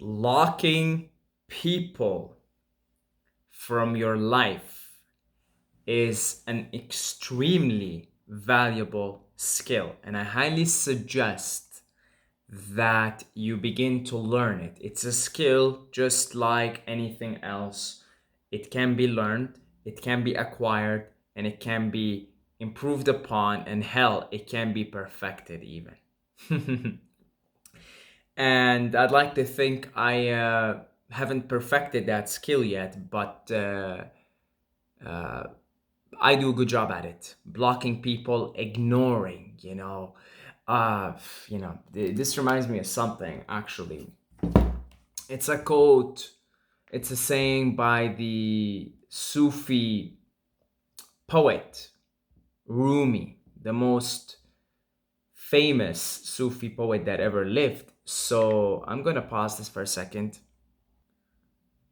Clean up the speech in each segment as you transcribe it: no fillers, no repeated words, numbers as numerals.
blocking people from your life is an extremely valuable skill, and I highly suggest that you begin to learn it. It's a skill just like anything else. It can be learned, it can be acquired, and it can be improved upon, and hell, it can be perfected even. And I'd like to think I haven't perfected that skill yet, but I do a good job at it. Blocking people, ignoring, this reminds me of something actually. It's a quote, it's a saying by the Sufi poet Rumi, the most famous Sufi poet that ever lived. So I'm gonna pause this for a second.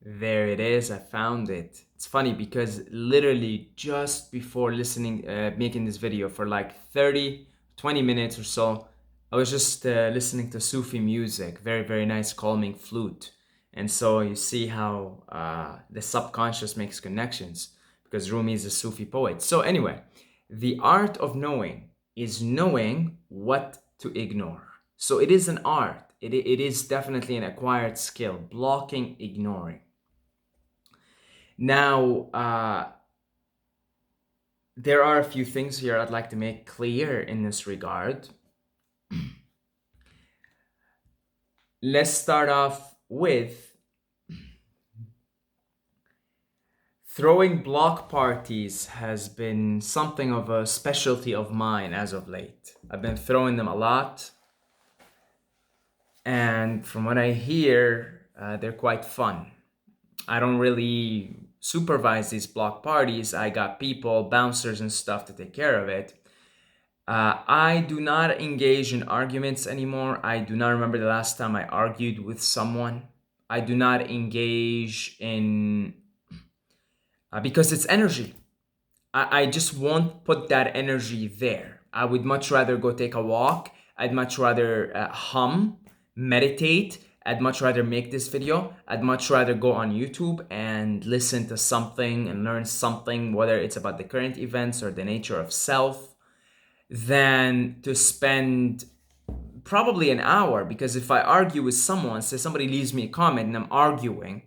There it is. I found it. It's funny because literally just before making this video for like 30, 20 minutes or so, I was just listening to Sufi music, very, very nice, calming flute. And so you see how the subconscious makes connections because Rumi is a Sufi poet. So, anyway, the art of knowing is knowing what to ignore. So, it is an art, it is definitely an acquired skill, blocking, ignoring. Now, there are a few things here I'd like to make clear in this regard. Let's start off with throwing block parties has been something of a specialty of mine as of late. I've been throwing them a lot, and from what I hear, they're quite fun. I don't really supervise these block parties. I got people, bouncers and stuff to take care of it. I do not engage in arguments anymore. I do not remember the last time I argued with someone. I do not engage in because it's energy. I just won't put that energy there. I would much rather go take a walk. I'd much rather hum, meditate. I'd much rather make this video. I'd much rather go on YouTube and listen to something and learn something, whether it's about the current events or the nature of self, than to spend probably an hour. Because if I argue with someone, say somebody leaves me a comment and I'm arguing,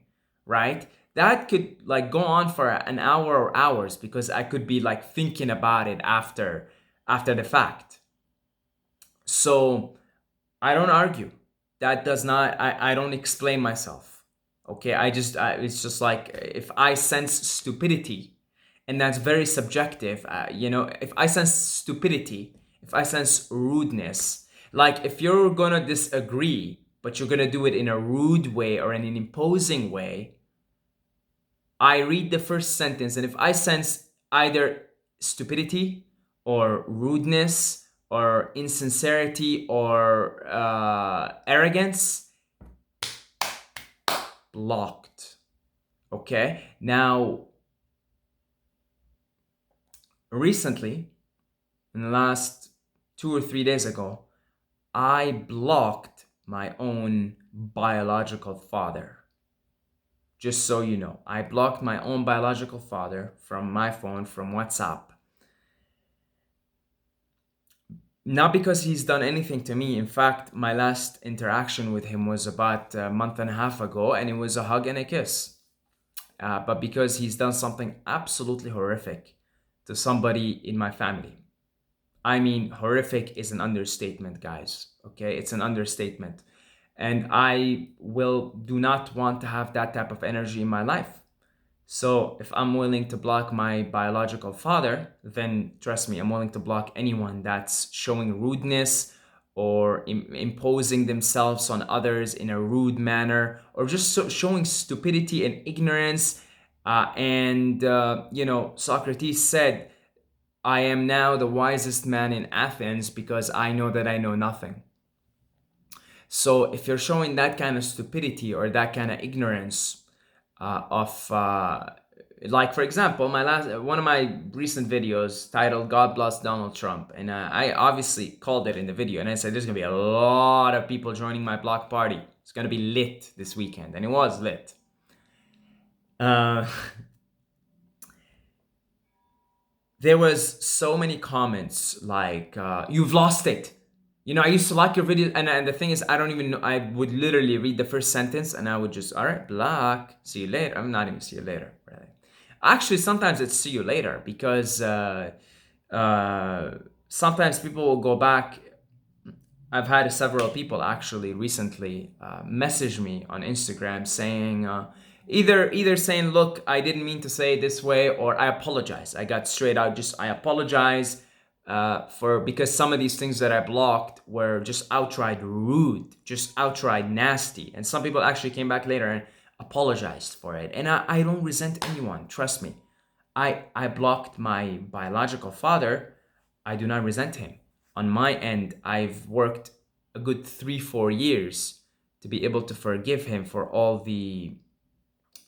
right? That could like go on for an hour or hours because I could be like thinking about it after the fact. So I don't argue. That does not, I don't explain myself. Okay, it's just like if I sense stupidity, and that's very subjective, if I sense stupidity, if I sense rudeness, like if you're gonna disagree, but you're gonna do it in a rude way or in an imposing way, I read the first sentence, and if I sense either stupidity or rudeness or insincerity or arrogance, blocked. Okay? Now, recently, in the last 2 or 3 days ago, I blocked my own biological father. Just so you know, I blocked my own biological father from my phone, from WhatsApp. Not because he's done anything to me. In fact, my last interaction with him was about a month and a half ago, and it was a hug and a kiss. But because he's done something absolutely horrific to somebody in my family. I mean, horrific is an understatement, guys. Okay, it's an understatement. And I do not want to have that type of energy in my life. So if I'm willing to block my biological father, then trust me, I'm willing to block anyone that's showing rudeness or imposing themselves on others in a rude manner, or just showing stupidity and ignorance. Socrates said, I am now the wisest man in Athens because I know that I know nothing. So if you're showing that kind of stupidity or that kind of ignorance Like, for example, my last one of my recent videos titled "God Bless Donald Trump," and I obviously called it in the video, and I said there's gonna be a lot of people joining my block party. It's gonna be lit this weekend, and it was lit. Uh, there was so many comments like, "You've lost it." You know, I used to like your video, and the thing is, I don't even know. I would literally read the first sentence, and I would just, all right, block. See you later. I'm not even see you later. Really. Actually, sometimes it's see you later because uh, sometimes people will go back. I've had several people actually recently message me on Instagram saying either saying, "Look, I didn't mean to say it this way," or "I apologize." I got straight out, just I apologize for because some of these things that I blocked were just outright rude, just outright nasty, and some people actually came back later and apologized for it. And I don't resent anyone. Trust me. I blocked my biological father. I do not resent him. On my end, I've worked a good 3-4 years to be able to forgive him for all the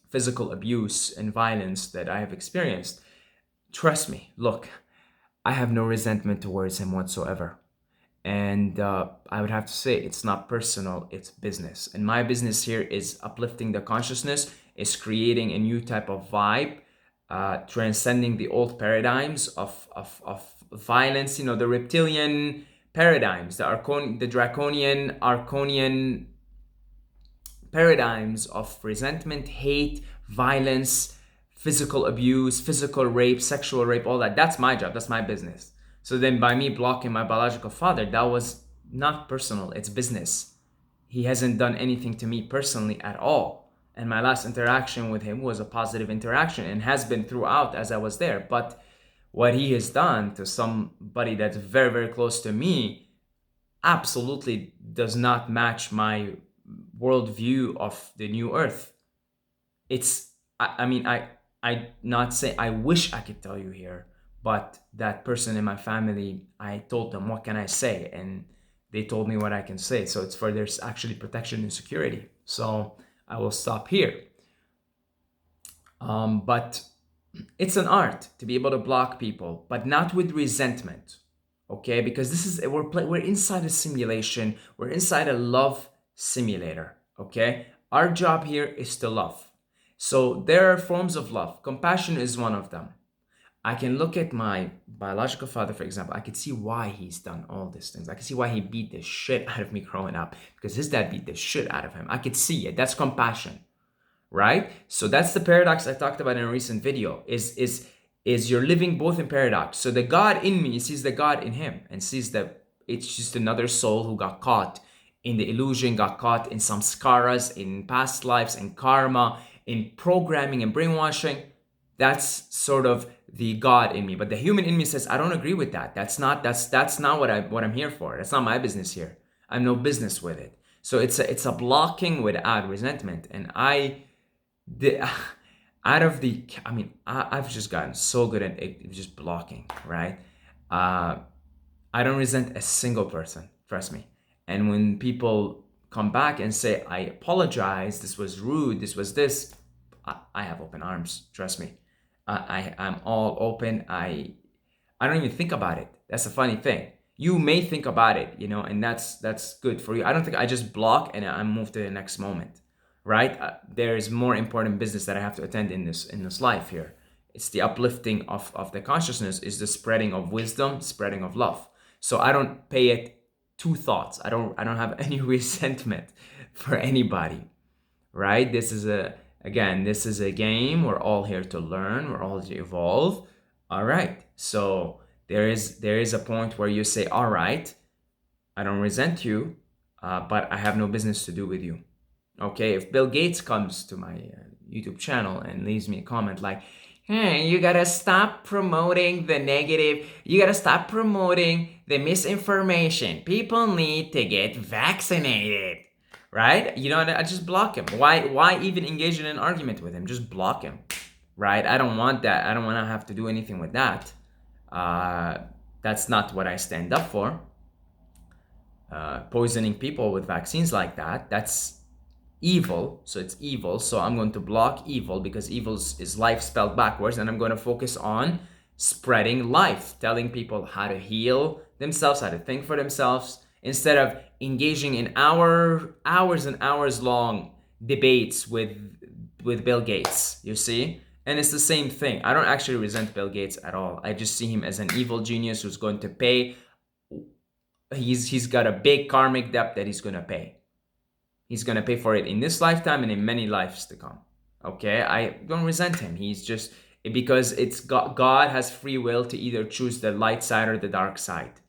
physical abuse and violence that I have experienced. Trust me, look, I have no resentment towards him whatsoever. And I would have to say it's not personal, it's business. And my business here is uplifting the consciousness, is creating a new type of vibe, transcending the old paradigms of violence, the reptilian paradigms, the draconian, arconian paradigms of resentment, hate, violence, physical abuse, physical rape, sexual rape, all that. That's my job, that's my business. So then by me blocking my biological father, that was not personal, it's business. He hasn't done anything to me personally at all. And my last interaction with him was a positive interaction and has been throughout as I was there. But what he has done to somebody that's very, very close to me absolutely does not match my worldview of the new earth. It's, I mean, I not say, I wish I could tell you here, but that person in my family, I told them, what can I say? And they told me what I can say. So it's for there's actually protection and security. So I will stop here. But it's an art to be able to block people, but not with resentment. Okay, because this is we're inside a simulation. We're inside a love simulator. Okay, our job here is to love. So there are forms of love. Compassion is one of them. I can look at my biological father, for example. I could see why he's done all these things. I can see why he beat the shit out of me growing up because his dad beat the shit out of him. I could see it. That's compassion, right? So that's the paradox I talked about in a recent video. Is you're living both in paradox. So the God in me sees the God in him and sees that it's just another soul who got caught in the illusion, got caught in some samskaras, in past lives, in karma, in programming and brainwashing. That's sort of the God in me. But the human in me says, I don't agree with that. That's not what I'm here for. That's not my business here. I have no business with it. So it's a blocking without resentment. And the out of the I've just gotten so good at it, just blocking, right? I don't resent a single person, trust me. And when people come back and say, I apologize, this was rude, this was this, I have open arms, trust me. I'm all open. I don't even think about it. That's the funny thing. You may think about it, and that's good for you. I don't think I just block and I move to the next moment, right? There is more important business that I have to attend in this life here. It's the uplifting of the consciousness, is the spreading of wisdom, spreading of love. So I don't pay it two thoughts. I don't have any resentment for anybody, right? This is a game. We're all here to learn. We're all to evolve. All right. So there is a point where you say, all right, I don't resent you, but I have no business to do with you. Okay. If Bill Gates comes to my YouTube channel and leaves me a comment like, hey, you gotta stop promoting the negative. You gotta stop promoting the misinformation. People need to get vaccinated. Right? I just block him. Why even engage in an argument with him? Just block him. Right? I don't want that. I don't want to have to do anything with that. That's not what I stand up for. Poisoning people with vaccines like that, that's evil, so it's evil, so I'm going to block evil because evil is life spelled backwards, and I'm going to focus on spreading life, telling people how to heal themselves, how to think for themselves, instead of engaging in hours and hours long debates with Bill Gates, you see. And it's the same thing. I don't actually resent Bill Gates at all. I just see him as an evil genius who's going to pay. He's got a big karmic debt that he's going to pay. He's going to pay for it in this lifetime and in many lives to come. Okay, I don't resent him. He's just, because it's God has free will to either choose the light side or the dark side.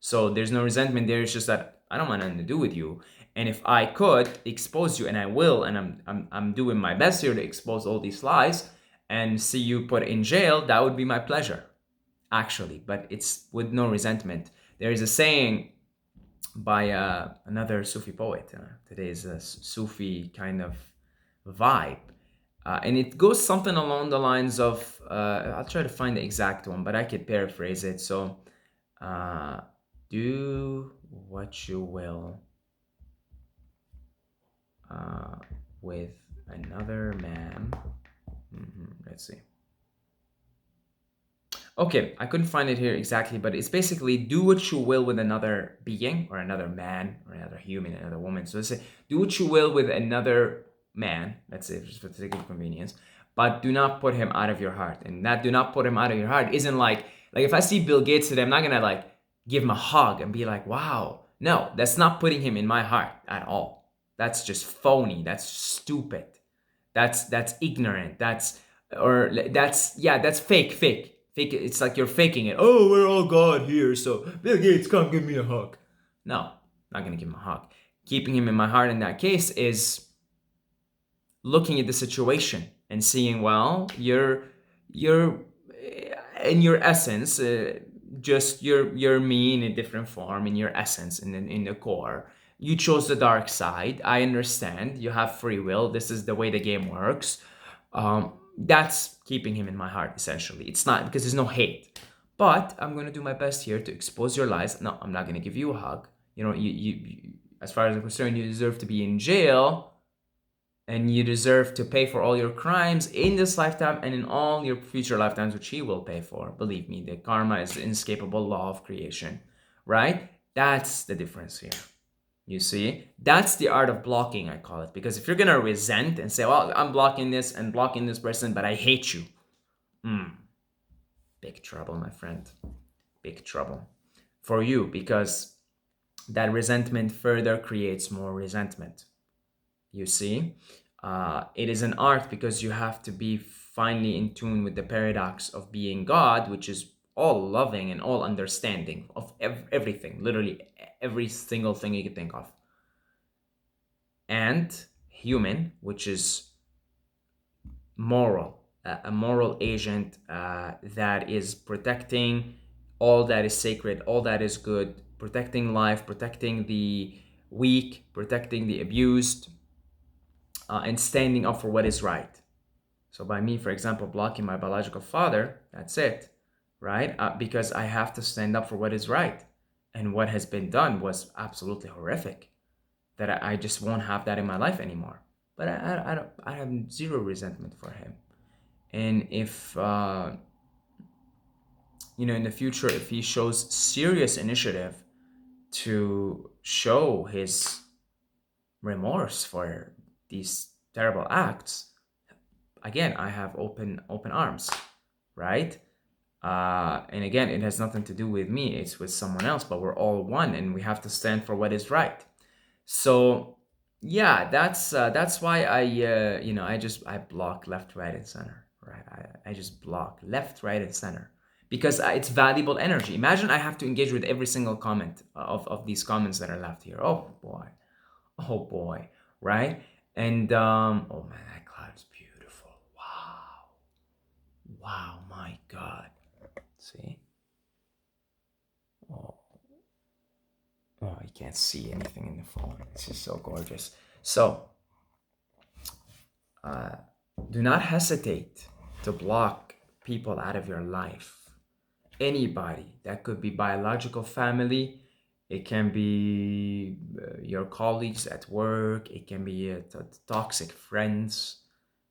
So there's no resentment there. It's just that I don't want nothing to do with you. And if I could expose you, and I will, and I'm doing my best here to expose all these lies and see you put in jail, that would be my pleasure, actually. But it's with no resentment. There is a saying by another Sufi poet. Today's a Sufi kind of vibe. And it goes something along the lines of, I'll try to find the exact one, but I could paraphrase it. So, do what you will with another man. Let's see. Okay, I couldn't find it here exactly, but it's basically do what you will with another being or another man or another human, another woman. So let's say do what you will with another man, let's say just for the sake of convenience, but do not put him out of your heart. And that do not put him out of your heart isn't like if I see Bill Gates today, I'm not gonna like give him a hug and be like, wow. No, that's not putting him in my heart at all. That's just phony. That's stupid. That's ignorant. That's fake. It's like you're faking it. Oh, we're all God here, so Bill Gates, come give me a hug. No, not gonna give him a hug. Keeping him in my heart in that case is looking at the situation and seeing, well, you're in your essence, just you're me in a different form, in your essence, in the core. You chose the dark side. I understand. You have free will. This is the way the game works. That's keeping him in my heart, essentially. It's not because there's no hate. But I'm going to do my best here to expose your lies. No, I'm not going to give you a hug. You know, you as far as I'm concerned, you deserve to be in jail. And you deserve to pay for all your crimes in this lifetime and in all your future lifetimes, which he will pay for. Believe me, the karma is the inescapable law of creation, right? That's the difference here. You see, that's the art of blocking, I call it. Because if you're gonna resent and say, well, I'm blocking this and blocking this person, but I hate you, big trouble, my friend. Big trouble for you, because that resentment further creates more resentment. You see, it is an art because you have to be finally in tune with the paradox of being God, which is all loving and all understanding of everything, literally every single thing you can think of, and human, which is moral, a moral agent that is protecting all that is sacred, all that is good, protecting life, protecting the weak, protecting the abused, and standing up for what is right. So by me, for example, blocking my biological father, that's it, right? Because I have to stand up for what is right. And what has been done was absolutely horrific, that I just won't have that in my life anymore. But I have zero resentment for him. And if, in the future, if he shows serious initiative to show his remorse for these terrible acts, again, I have open arms, right? And again, it has nothing to do with me. It's with someone else, but we're all one, and we have to stand for what is right. So, yeah, that's why I block left, right, and center, right? I just block left, right, and center because it's valuable energy. Imagine I have to engage with every single comment of these comments that are left here. Oh boy, right? And oh man, that cloud is beautiful. Wow, my God. See? Oh, you can't see anything in the phone. This is so gorgeous. So, do not hesitate to block people out of your life. Anybody. That could be biological family. It can be your colleagues at work. It can be toxic friends,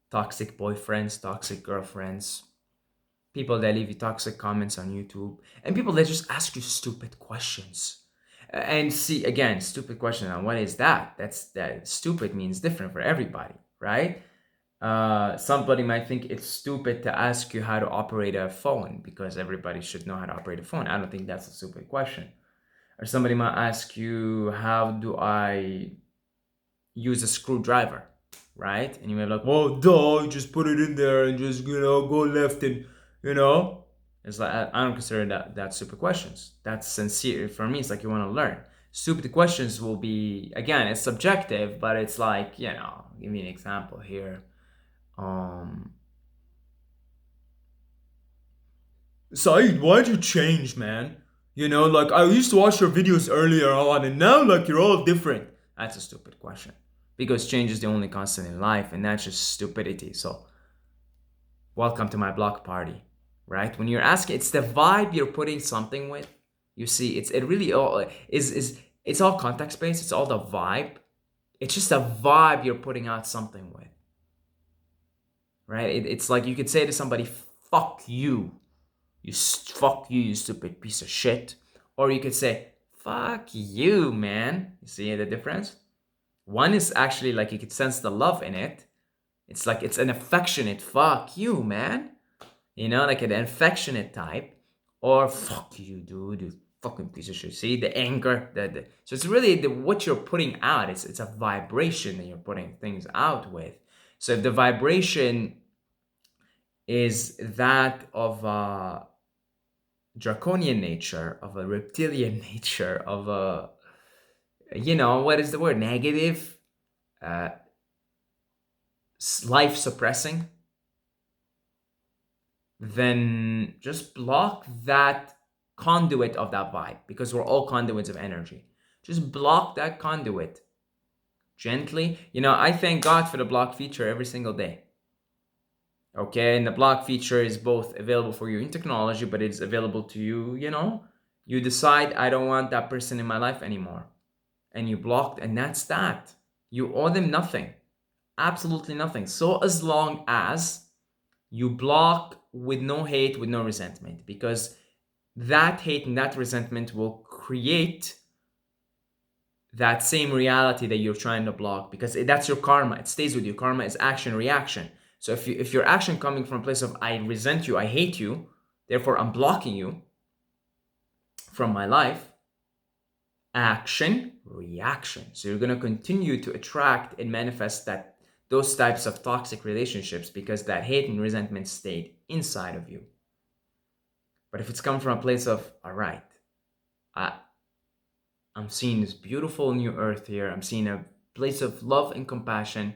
toxic boyfriends, toxic girlfriends, people that leave you toxic comments on YouTube, and people that just ask you stupid questions. And see, again, stupid question. And what is that? That stupid means different for everybody, right? Somebody might think it's stupid to ask you how to operate a phone because everybody should know how to operate a phone. I don't think that's a stupid question. Or somebody might ask you, how do I use a screwdriver, right? And you may be like, well, duh, you just put it in there and just, go left and, you know. It's like, I don't consider that stupid questions. That's sincere. For me, it's like you want to learn. Stupid questions will be, again, it's subjective, but it's like, give me an example here. Um, Saeed, why'd you change, man? Like I used to watch your videos earlier on, and now like you're all different. That's a stupid question. Because change is the only constant in life, and that's just stupidity. So, welcome to my block party, right? When you're asking, it's the vibe you're putting something with. You see, it really all is it's all context based. It's all the vibe. It's just a vibe you're putting out something with, right? It's like you could say to somebody, "Fuck you." Fuck you, you stupid piece of shit. Or you could say, fuck you, man. You see the difference? One is actually like you could sense the love in it. It's like it's an affectionate fuck you, man. Like an affectionate type. Or fuck you, dude, you fucking piece of shit. See the anger, so it's really what you're putting out. It's a vibration that you're putting things out with. So if the vibration is that of draconian nature, of a reptilian nature, of a, what is the word? Negative, uh, life suppressing, then just block that conduit of that vibe because we're all conduits of energy. Just block that conduit gently. I thank God for the block feature every single day. Okay, and the block feature is both available for you in technology, but it's available to you, you decide, I don't want that person in my life anymore. And you blocked, and that's that. You owe them nothing. Absolutely nothing. So as long as you block with no hate, with no resentment, because that hate and that resentment will create that same reality that you're trying to block, because that's your karma. It stays with you. Karma is action reaction. So if your action coming from a place of I resent you, I hate you, therefore I'm blocking you from my life, action reaction. So you're going to continue to attract and manifest those types of toxic relationships because that hate and resentment stayed inside of you. But if it's come from a place of, all right, I'm seeing this beautiful new earth here, I'm seeing a place of love and compassion,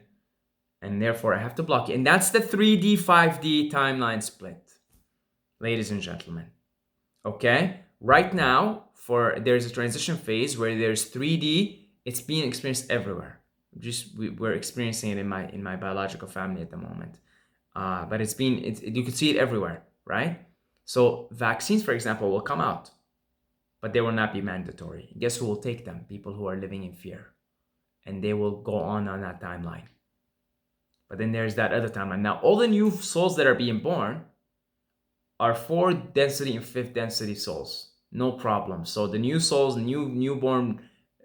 and therefore I have to block it. And that's the 3D 5D timeline split, ladies and gentlemen. Okay, right now there's a transition phase where there's 3D. It's being experienced everywhere. We're experiencing it in my biological family at the moment, but you can see it everywhere, right? So vaccines, for example, will come out, but they will not be mandatory. Guess who will take them? People who are living in fear, and they will go on that timeline. But then there's that other timeline. Now all the new souls that are being born are 4th density and 5th density souls. No problem. So the new souls, newborn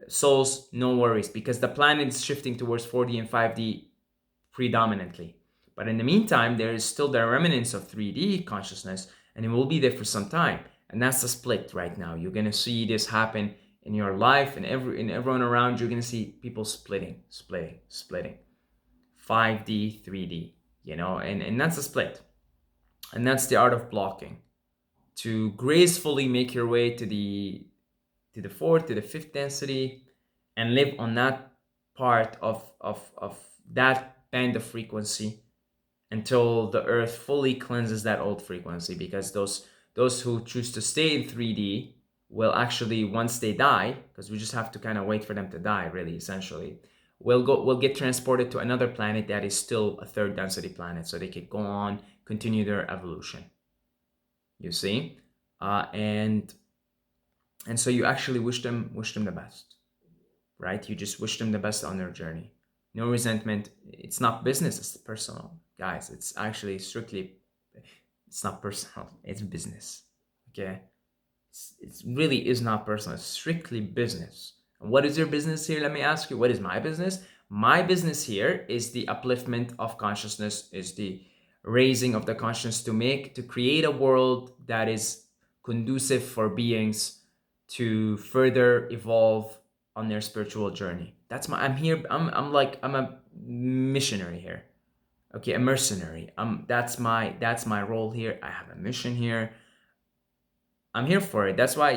souls, no worries, because the planet is shifting towards 4D and 5D predominantly. But in the meantime, there is still the remnants of 3D consciousness, and it will be there for some time. And that's the split right now. You're gonna see this happen in your life, and everyone around you. You're gonna see people splitting. 5D, 3D, and that's a split. And that's the art of blocking. To gracefully make your way to the 4th, to the 5th density, and live on that part of that band of frequency until the earth fully cleanses that old frequency. Because those who choose to stay in 3D will actually, once they die, because we just have to kind of wait for them to die, really, essentially, will get transported to another planet that is still a 3rd density planet, so they could go on, continue their evolution. You see? And And so you actually wish them the best, right? You just wish them the best on their journey. No resentment. It's not business, it's personal. Guys, it's actually strictly, it's not personal, it's business. Okay? It really is not personal, it's strictly business. And what is your business here? Let me ask you, what is my business? My business here is the upliftment of consciousness, is the raising of the consciousness to create a world that is conducive for beings to further evolve on their spiritual journey. That's my, I'm here, I'm a missionary here. Okay, a mercenary. That's my role here. I have a mission here. I'm here for it. That's why,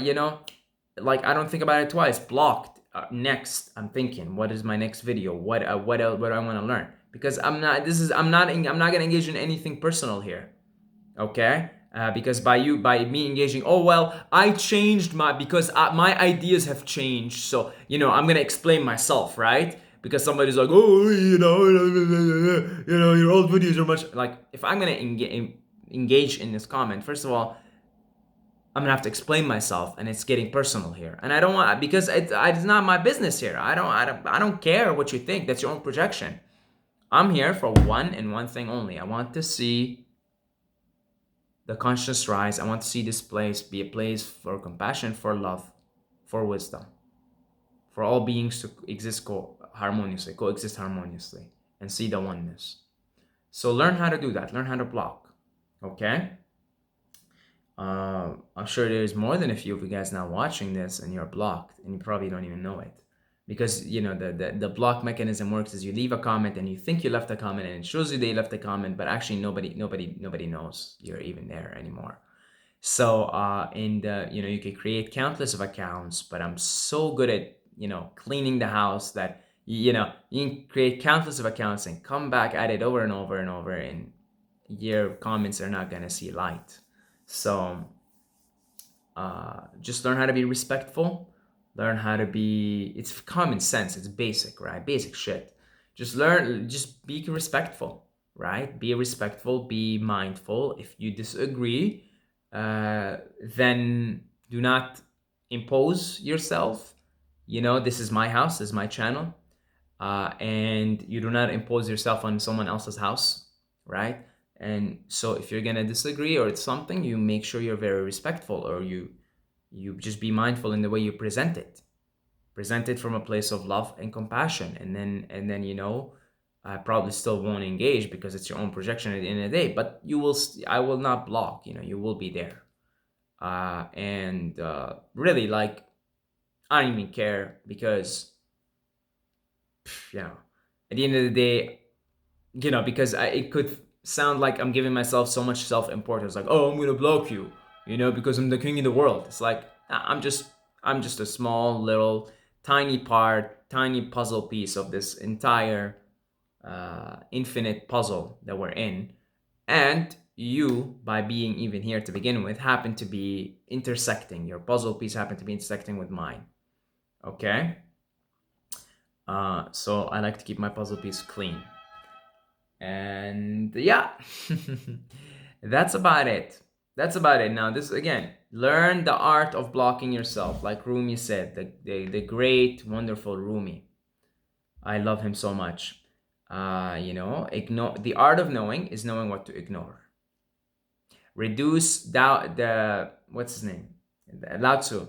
like, I don't think about it twice. Blocked. Next, I'm thinking, what is my next video? What else? What do I want to learn? Because I'm not gonna engage in anything personal here. Okay. Because by me engaging, oh well, I changed because my ideas have changed, so I'm gonna explain myself, right? Because somebody's like, oh, your old videos are much, like, if I'm gonna engage in this comment, first of all, I'm gonna have to explain myself, and it's getting personal here. And I don't want, because it's not my business here. I don't care what you think. That's your own projection. I'm here for one and one thing only. I want to see the conscious rise. I want to see this place be a place for compassion, for love, for wisdom, for all beings to coexist harmoniously, and see the oneness. So learn how to do that. Learn how to block. Okay. I'm sure there's more than a few of you guys now watching this, and you're blocked, and you probably don't even know it, because the block mechanism works as you leave a comment and you think you left a comment, and it shows you they left a comment, but actually nobody knows you're even there anymore. So you could create countless of accounts, but I'm so good at cleaning the house that you can create countless of accounts and come back at it over and over and over, and your comments are not gonna see light. So just learn how to be respectful. Learn how to be, it's common sense, it's basic, right? Basic shit. Just be respectful, right? Be respectful, be mindful. If you disagree, then do not impose yourself. This is my house, this is my channel. And you do not impose yourself on someone else's house, right? And so if you're gonna disagree or it's something, you make sure you're very respectful, or you just be mindful in the way you present it. Present it from a place of love and compassion, and then I probably still won't engage because it's your own projection at the end of the day. But I will not block. You will be there, and really, like, I don't even care, because at the end of the day, because it could sound like I'm giving myself so much self-importance, like, oh, I'm gonna block you, because I'm the king of the world. It's like, I'm just a small little tiny puzzle piece of this entire infinite puzzle that we're in. And you, by being even here to begin with, happen to be intersecting. Your puzzle piece happened to be intersecting with mine. Okay? So I like to keep my puzzle piece clean. And yeah, that's about it. Now, this again, learn the art of blocking yourself, like Rumi said, the great, wonderful Rumi. I love him so much. Ignore, the art of knowing is knowing what to ignore. Reduce what's his name? Lao Tzu.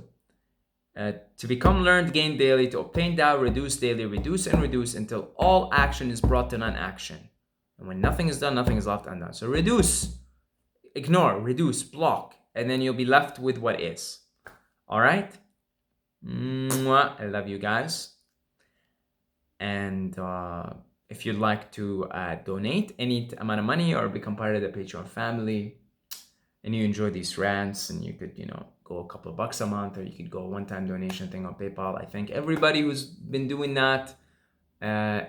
To become learned, gain daily. To obtain Tao, reduce daily. Reduce and reduce until all action is brought to non-action. And when nothing is done, nothing is left undone. So reduce, ignore, reduce, block, and then you'll be left with what is. All right? Mwah. I love you guys. And if you'd like to donate any amount of money or become part of the Patreon family, and you enjoy these rants, and you could, go a couple of bucks a month, or you could go a one-time donation thing on PayPal. I thank everybody who's been doing that. The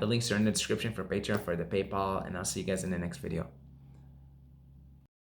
links are in the description for Patreon, for the PayPal, and I'll see you guys in the next video.